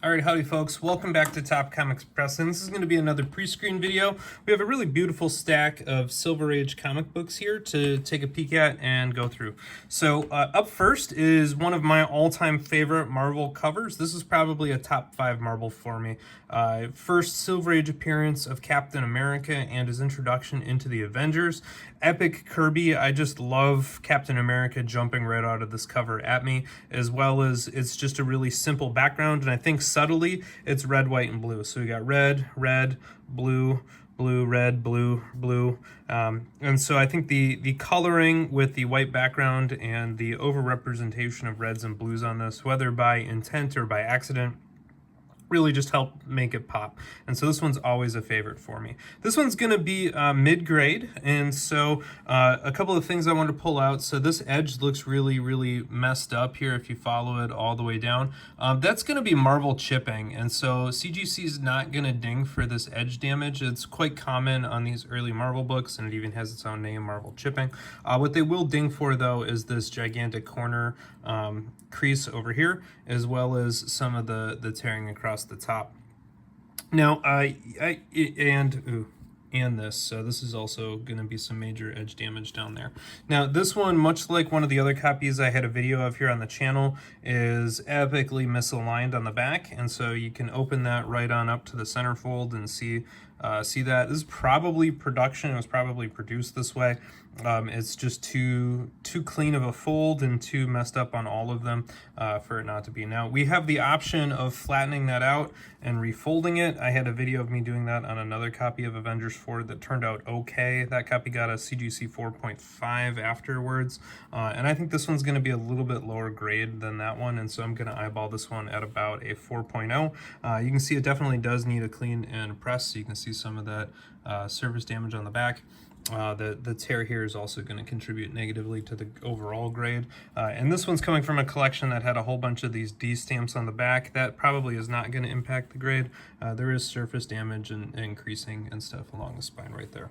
Alright, howdy folks, welcome back to Top Comics Press, and this is going to be another pre-screen video. We have a really beautiful stack of Silver Age comic books here to take a peek at and go through. So up first is one of my all-time favorite Marvel covers. This is probably a top 5 Marvel for me. First Silver Age appearance of Captain America and his introduction into the Avengers. Epic Kirby, I just love Captain America jumping right out of this cover at me, as well as it's just a really simple background, and I think subtly it's red, white, and blue. So we got red, red, blue, blue, red, blue, blue. And so I think the coloring with the white background and the overrepresentation of reds and blues on this, whether by intent or by accident, really just help make it pop. And so this one's always a favorite for me. This one's going to be mid-grade, and so a couple of things I want to pull out. So this edge looks really messed up here if you follow it all the way down. That's going to be Marvel chipping, and so CGC is not going to ding for this edge damage. It's quite common on these early Marvel books, and it even has its own name, Marvel chipping. What they will ding for, though, is this gigantic corner crease over here, as well as some of the tearing across the top. Now, and this, so this is also going to be some major edge damage down there. Now, this one, much like one of the other copies I had a video of here on the channel, is epically misaligned on the back, and so you can open that right on up to the centerfold and see that. This is probably production. It was probably produced this way. It's just too clean of a fold and too messed up on all of them for it not to be. Now, we have the option of flattening that out and refolding it. I had a video of me doing that on another copy of Avengers 4 that turned out okay. That copy got a CGC 4.5 afterwards, and I think this one's going to be a little bit lower grade than that one, and so I'm going to eyeball this one at about a 4.0. You can see it definitely does need a clean and press, so you can see some of that surface damage on the back. The tear here is also going to contribute negatively to the overall grade. And this one's coming from a collection that had a whole bunch of these D stamps on the back. That probably is not going to impact the grade. There is surface damage and creasing and stuff along the spine right there.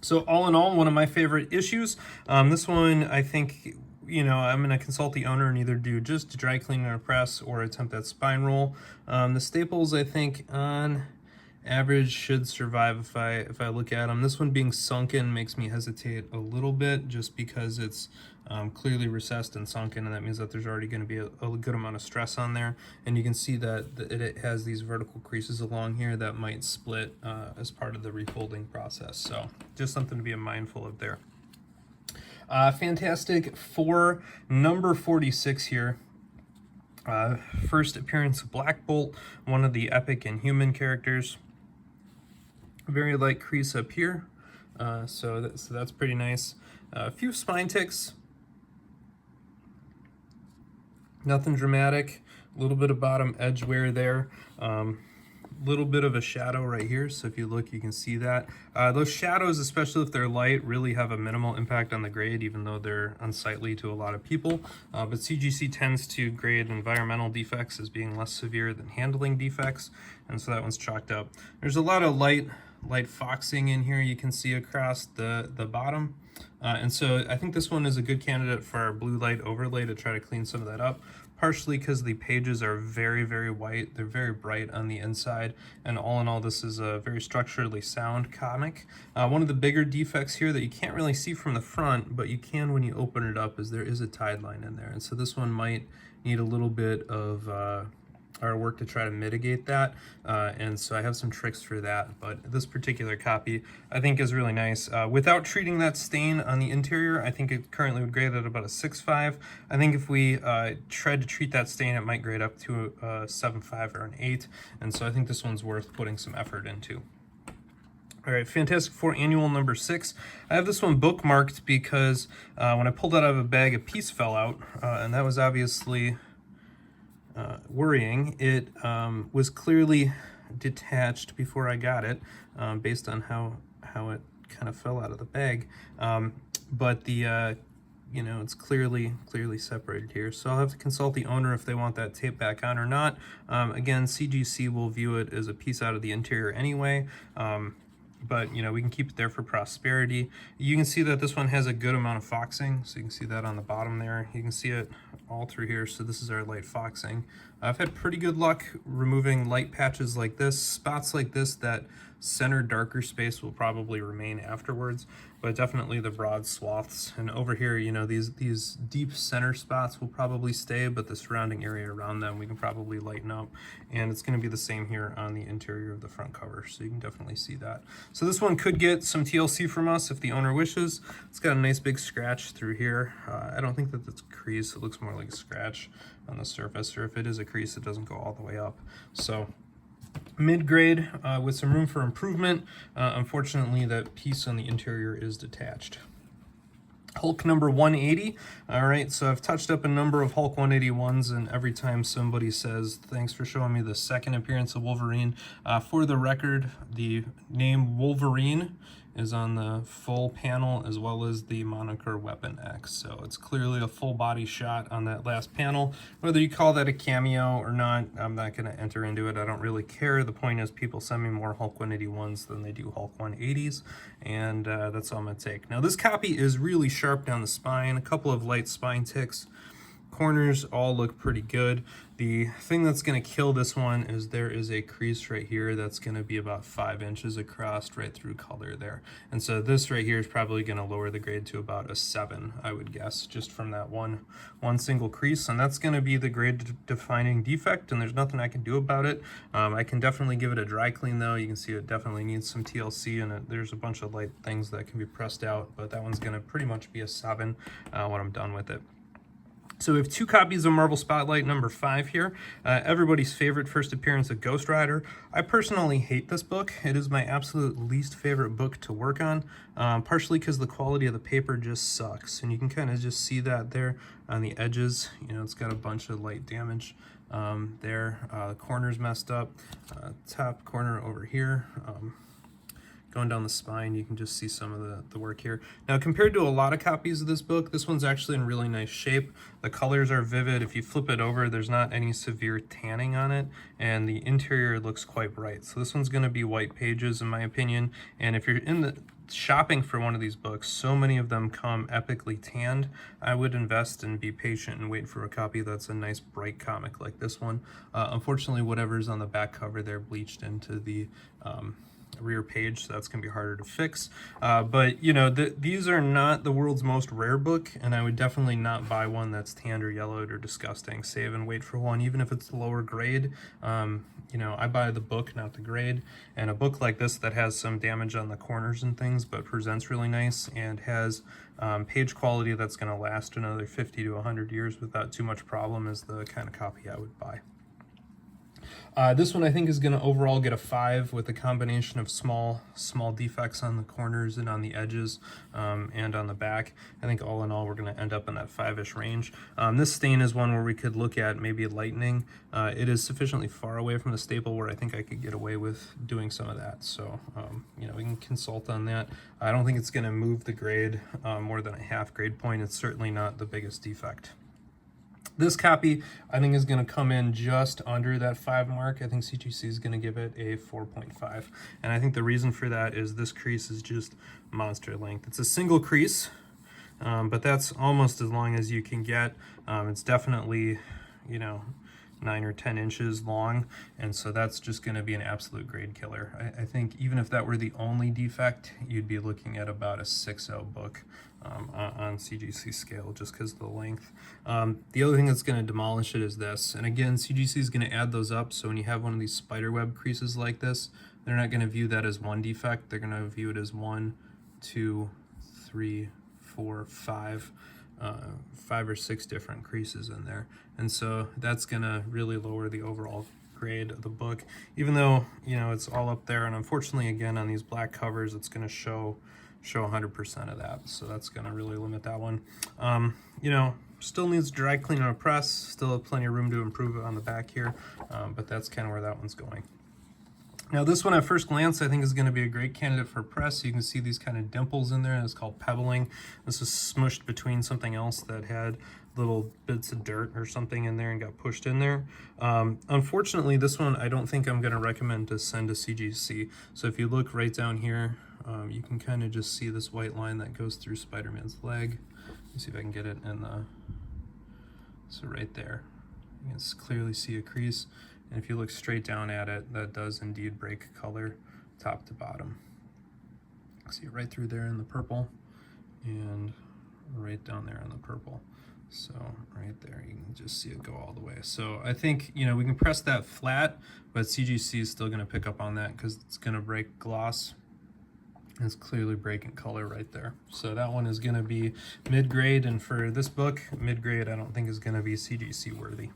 So all in all, one of my favorite issues. This one, I think, you know, I'm going to consult the owner and either do just dry clean or press or attempt that spine roll. The staples, I think, on average should survive if I look at them. This one being sunken makes me hesitate a little bit, just because it's clearly recessed and sunken, and that means that there's already going to be a good amount of stress on there. And you can see that it has these vertical creases along here that might split as part of the refolding process. So just something to be mindful of there. Fantastic Four number 46 here. First appearance of Black Bolt, one of the epic Inhuman characters. Very light crease up here, so that's pretty nice. A few spine ticks, nothing dramatic. A little bit of bottom edge wear there. Little bit of a shadow right here, so if you look, you can see that. Those shadows, especially if they're light, really have a minimal impact on the grade, even though they're unsightly to a lot of people. But CGC tends to grade environmental defects as being less severe than handling defects, and so that one's chalked up. There's a lot of light foxing in here you can see across the bottom. And so I think this one is a good candidate for our blue light overlay to try to clean some of that up, partially because the pages are very white. They're very bright on the inside, and all in all, this is a very structurally sound comic. One of the bigger defects here that you can't really see from the front, but you can when you open it up, is there is a tide line in there, and so this one might need a little bit of our work to try to mitigate that, and so I have some tricks for that. But this particular copy I think is really nice. Without treating that stain on the interior, I think it currently would grade at about a 6.5. I think if we tried to treat that stain, it might grade up to a 7.5 or an 8, and so I think this one's worth putting some effort into. All right, Fantastic Four Annual number 6. I have this one bookmarked because when I pulled it out of a bag, a piece fell out, and that was obviously worrying. It was clearly detached before I got it, based on how it kind of fell out of the bag. But the you know, it's clearly separated here. So I'll have to consult the owner if they want that tape back on or not. Again, CGC will view it as a piece out of the interior anyway. But you know, we can keep it there for prosperity. You can see that this one has a good amount of foxing, so you can see that on the bottom there. You can see it all through here, so this is our light foxing. I've had pretty good luck removing light patches like this, spots like this. That center darker space will probably remain afterwards, but definitely the broad swaths. And over here, you know, these deep center spots will probably stay, but the surrounding area around them we can probably lighten up. And it's going to be the same here on the interior of the front cover, so you can definitely see that. So this one could get some TLC from us if the owner wishes. It's got a nice big scratch through here. I don't think that it's a crease. It looks more like a scratch on the surface, or if it is a crease, it doesn't go all the way up. So mid-grade with some room for improvement. Unfortunately, that piece on the interior is detached. Hulk number 180. All right, so I've touched up a number of Hulk 181s, and every time somebody says, thanks for showing me the second appearance of Wolverine, for the record, the name Wolverine is on the full panel as well as the moniker Weapon X. So it's clearly a full body shot on that last panel. Whether you call that a cameo or not, I'm not going to enter into it. I don't really care. The point is people send me more Hulk 181s than they do Hulk 180s, and that's all I'm going to take. Now this copy is really sharp down the spine, a couple of light spine ticks. Corners all look pretty good. The thing that's going to kill this one is there is a crease right here that's going to be about 5 inches across right through color there. And so this right here is probably going to lower the grade to about a 7, I would guess, just from that one single crease. And that's going to be the grade defining defect, and there's nothing I can do about it. I can definitely give it a dry clean though. You can see it definitely needs some TLC, and there's a bunch of light things that can be pressed out, but that one's going to pretty much be a 7 when I'm done with it. So we have 2 copies of Marvel Spotlight number 5 here. Everybody's favorite first appearance of Ghost Rider. I personally hate this book. It is my absolute least favorite book to work on, partially because the quality of the paper just sucks. And you can kind of just see that there on the edges. You know, it's got a bunch of light damage there. The corner's messed up. Top corner over here. Going down the spine, you can just see some of the work here. Now, compared to a lot of copies of this book, this one's actually in really nice shape. The colors are vivid. If you flip it over, there's not any severe tanning on it, and the interior looks quite bright. So this one's going to be white pages, in my opinion. And if you're in the shopping for one of these books, so many of them come epically tanned. I would invest and be patient and wait for a copy that's a nice bright comic like this one. Unfortunately, whatever's on the back cover there bleached into the rear page, so that's gonna be harder to fix. But you know, these are not the world's most rare book, and I would definitely not buy one that's tanned or yellowed or disgusting. Save and wait for one, even if it's lower grade. You know, I buy the book, not the grade. And a book like this that has some damage on the corners and things, but presents really nice and has page quality that's gonna last another 50 to 100 years without too much problem is the kind of copy I would buy. This one I think is going to overall get a 5 with a combination of small defects on the corners and on the edges and on the back. I think all in all we're going to end up in that 5-ish range. This stain is one where we could look at maybe lightening. It is sufficiently far away from the staple where I think I could get away with doing some of that. So, you know, we can consult on that. I don't think it's going to move the grade more than a half grade point. It's certainly not the biggest defect. This copy, I think, is going to come in just under that 5 mark. I think CGC is going to give it a 4.5. And I think the reason for that is this crease is just monster length. It's a single crease, but that's almost as long as you can get. It's definitely, you know, 9 or 10 inches long, and so that's just going to be an absolute grade killer. I think even if that were the only defect, you'd be looking at about a 6.0 book on CGC scale, just because of the length. The other thing that's going to demolish it is this, and again, CGC is going to add those up, so when you have one of these spiderweb creases like this, they're not going to view that as one defect. They're going to view it as 1, 2, 3, 4, 5. 5 or 6 different creases in there, and so that's gonna really lower the overall grade of the book, even though, you know, it's all up there. And unfortunately, again, on these black covers, it's gonna show 100% of that, so that's gonna really limit that one. You know, still needs dry clean on a press, still have plenty of room to improve it on the back here, but that's kind of where that one's going. Now this one at first glance I think is going to be a great candidate for press. You can see these kind of dimples in there, and it's called pebbling. This is smushed between something else that had little bits of dirt or something in there and got pushed in there. Unfortunately, this one I don't think I'm going to recommend to send to CGC. So if you look right down here, you can kind of just see this white line that goes through Spider-Man's leg. Let me see if I can get it in the, so right there. You can clearly see a crease, and if you look straight down at it, that does indeed break color top to bottom. See it right through there in the purple, and right down there in the purple. So right there, you can just see it go all the way. So I think, you know, we can press that flat, but CGC is still going to pick up on that because it's going to break gloss. It's clearly breaking color right there. So that one is going to be mid-grade, and for this book, mid-grade I don't think is going to be CGC worthy.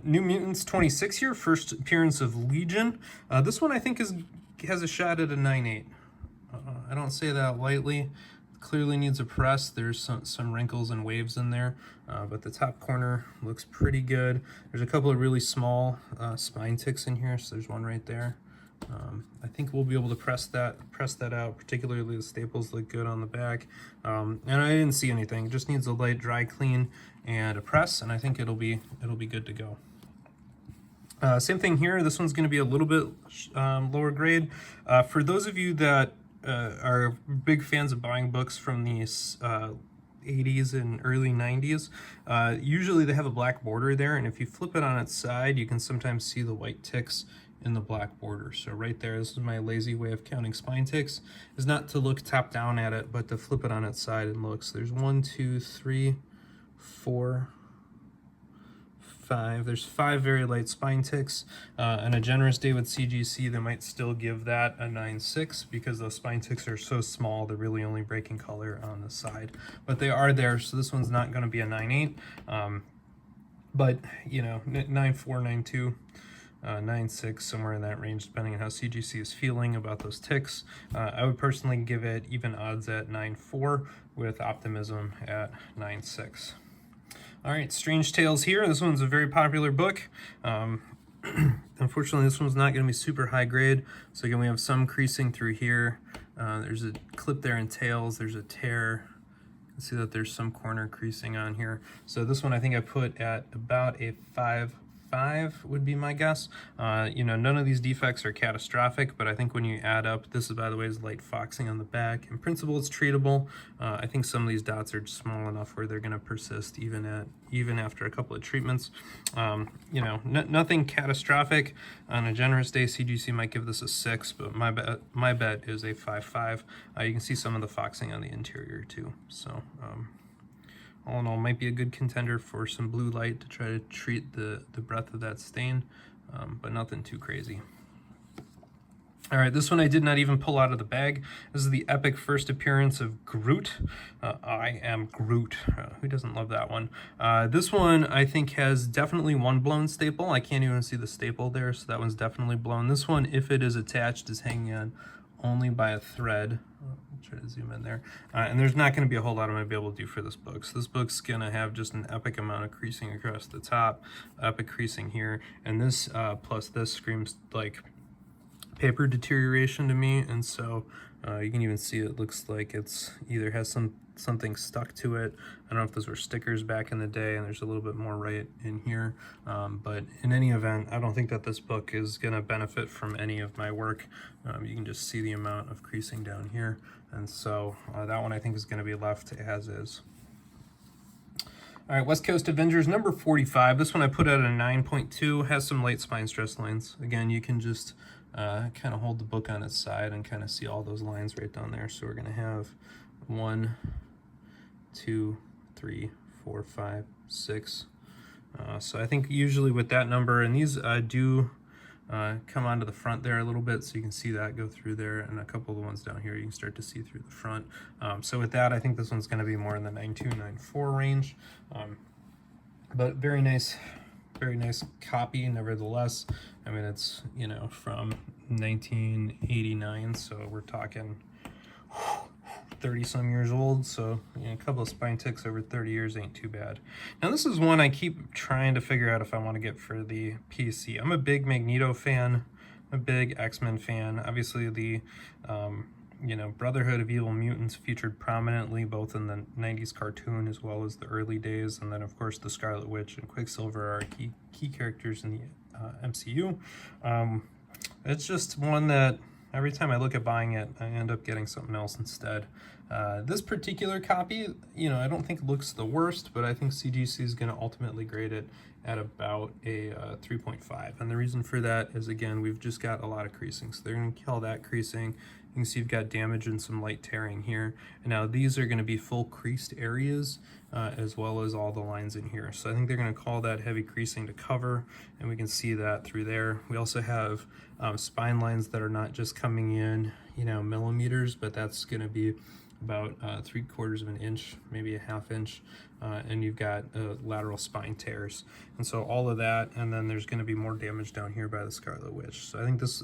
New Mutants 26 here, first appearance of Legion. This one I think has a shot at a 9.8. I don't say that lightly. Clearly needs a press. There's some wrinkles and waves in there, but the top corner looks pretty good. There's a couple of really small spine ticks in here, so there's one right there. I think we'll be able to press that out. Particularly the staples look good on the back, and I didn't see anything. It just needs a light dry clean and a press, and I think it'll be good to go. Same thing here. This one's going to be a little bit lower grade. For those of you that are big fans of buying books from the 80s and early 90s, usually they have a black border there, and if you flip it on its side, you can sometimes see the white ticks in the black border. So right there, this is my lazy way of counting spine ticks, is not to look top down at it, but to flip it on its side and look. So there's 1, 2, 3, 4, 5. There's 5 very light spine ticks. On a generous day with CGC, they might still give that a 9.6 because those spine ticks are so small, they're really only breaking color on the side. But they are there, so this one's not going to be a 9.8. But, you know, 9.4, 9.2. 9.6, somewhere in that range, depending on how CGC is feeling about those ticks. I would personally give it even odds at 9.4 with optimism at 9.6. All right, Strange Tales here. This one's a very popular book. Unfortunately, this one's not going to be super high grade. So again, we have some creasing through here. There's a clip there in Tails. There's a tear. You can see that there's some corner creasing on here. So this one I think I put at about a 5.5 would be my guess. You know, none of these defects are catastrophic, but I think when you add up, this is, by the way, is light foxing on the back. In principle, it's treatable. I think some of these dots are small enough where they're going to persist even after a couple of treatments. You know, nothing catastrophic. On a generous day, CGC might give this a 6, but my bet is a 5.5. You can see some of the foxing on the interior too. So all in all, might be a good contender for some blue light to try to treat the breadth of that stain, but nothing too crazy. All right, this one I did not even pull out of the bag. This is the epic first appearance of Groot. I am Groot. Who doesn't love that one? This one I think has definitely one blown staple. I can't even see the staple there, so that one's definitely blown. This one, if it is attached, is hanging on only by a thread. Try to zoom in there, and there's not going to be a whole lot I'm going to be able to do for this book. So this book's going to have just an epic amount of creasing across the top, epic creasing here, and this plus this screams like paper deterioration to me. And so you can even see it looks like it's either has something stuck to it. I don't know if those were stickers back in the day, and there's a little bit more right in here, but in any event, I don't think that this book is going to benefit from any of my work. You can just see the amount of creasing down here, and so that one I think is going to be left as is. All right, West Coast Avengers number 45. This one I put at a 9.2, has some light spine stress lines. Again, you can just kind of hold the book on its side and kind of see all those lines right down there. So we're going to have 1, 2, 3, 4, 5, 6. So I think usually with that number, and these do come onto the front there a little bit, so you can see that go through there, and a couple of the ones down here you can start to see through the front. So with that, I think this one's going to be more in the 9.2, 9.4 range, but very nice copy nevertheless. I mean, it's, you know, from 1989, so we're talking 30 some years old, so you know, a couple of spine ticks over 30 years ain't too bad. Now this is one I keep trying to figure out if I want to get for the PC. I'm a big Magneto fan, I'm a big X-Men fan. Obviously the you know, Brotherhood of Evil Mutants featured prominently both in the 90s cartoon as well as the early days, and then of course the Scarlet Witch and Quicksilver are key characters in the MCU. It's just one that every time I look at buying it, I end up getting something else instead. This particular copy, you know, I don't think looks the worst, but I think CGC is going to ultimately grade it at about a 3.5. And the reason for that is, again, we've just got a lot of creasing. So they're going to kill that creasing. You can see you've got damage and some light tearing here. And now these are going to be full creased areas, as well as all the lines in here. So I think they're going to call that heavy creasing to cover, and we can see that through there. We also have spine lines that are not just coming in, you know, millimeters, but that's going to be about 3/4 of an inch, maybe a half inch, and you've got lateral spine tears. And so all of that, and then there's going to be more damage down here by the Scarlet Witch. So I think this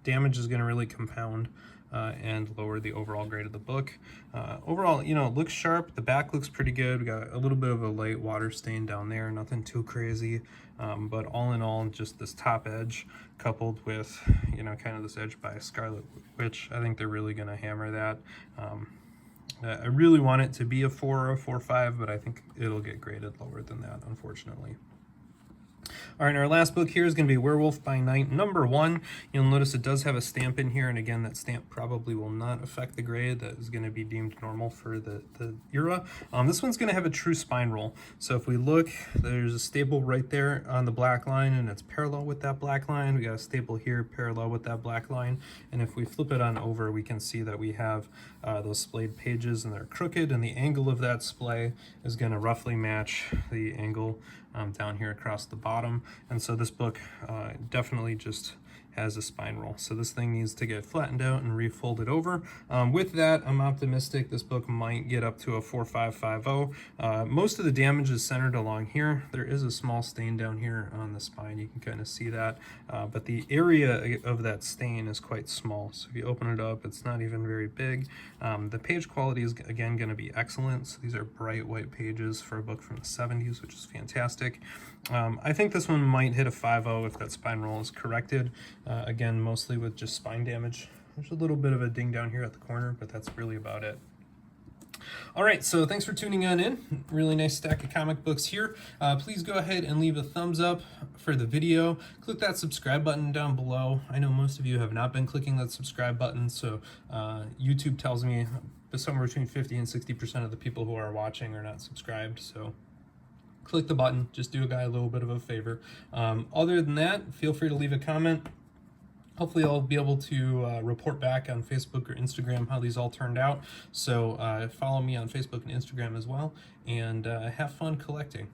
damage is going to really compound and lower the overall grade of the book. Overall, you know, it looks sharp. The back looks pretty good. We got a little bit of a light water stain down there, nothing too crazy. But all in all, just this top edge coupled with, you know, kind of this edge by Scarlet Witch, I think they're really going to hammer that. I really want it to be a 4 or a 4.5, but I think it'll get graded lower than that, unfortunately. All right, our last book here is going to be Werewolf by Night #1. You'll notice it does have a stamp in here, and again, that stamp probably will not affect the grade. That is going to be deemed normal for the era. This one's going to have a true spine roll. So if we look, there's a staple right there on the black line, and it's parallel with that black line. We got a staple here parallel with that black line. And if we flip it on over, we can see that we have those splayed pages, and they're crooked, and the angle of that splay is going to roughly match the angle down here across the bottom. And so this book definitely just has a spine roll. So this thing needs to get flattened out and refolded over. With that, I'm optimistic this book might get up to a 4.550. Most of the damage is centered along here. There is a small stain down here on the spine. You can kind of see that. But the area of that stain is quite small. So if you open it up, it's not even very big. The page quality is, again, going to be excellent. So these are bright white pages for a book from the 70s, which is fantastic. I think this one might hit a 5.0 if that spine roll is corrected. Again, mostly with just spine damage. There's a little bit of a ding down here at the corner, but that's really about it. All right, so thanks for tuning on in. Really nice stack of comic books here. Please go ahead and leave a thumbs up for the video. Click that subscribe button down below. I know most of you have not been clicking that subscribe button, so YouTube tells me somewhere between 50 and 60% of the people who are watching are not subscribed, so click the button. Just do a guy a little bit of a favor. Other than that, feel free to leave a comment. Hopefully I'll be able to report back on Facebook or Instagram how these all turned out. So follow me on Facebook and Instagram as well, and have fun collecting.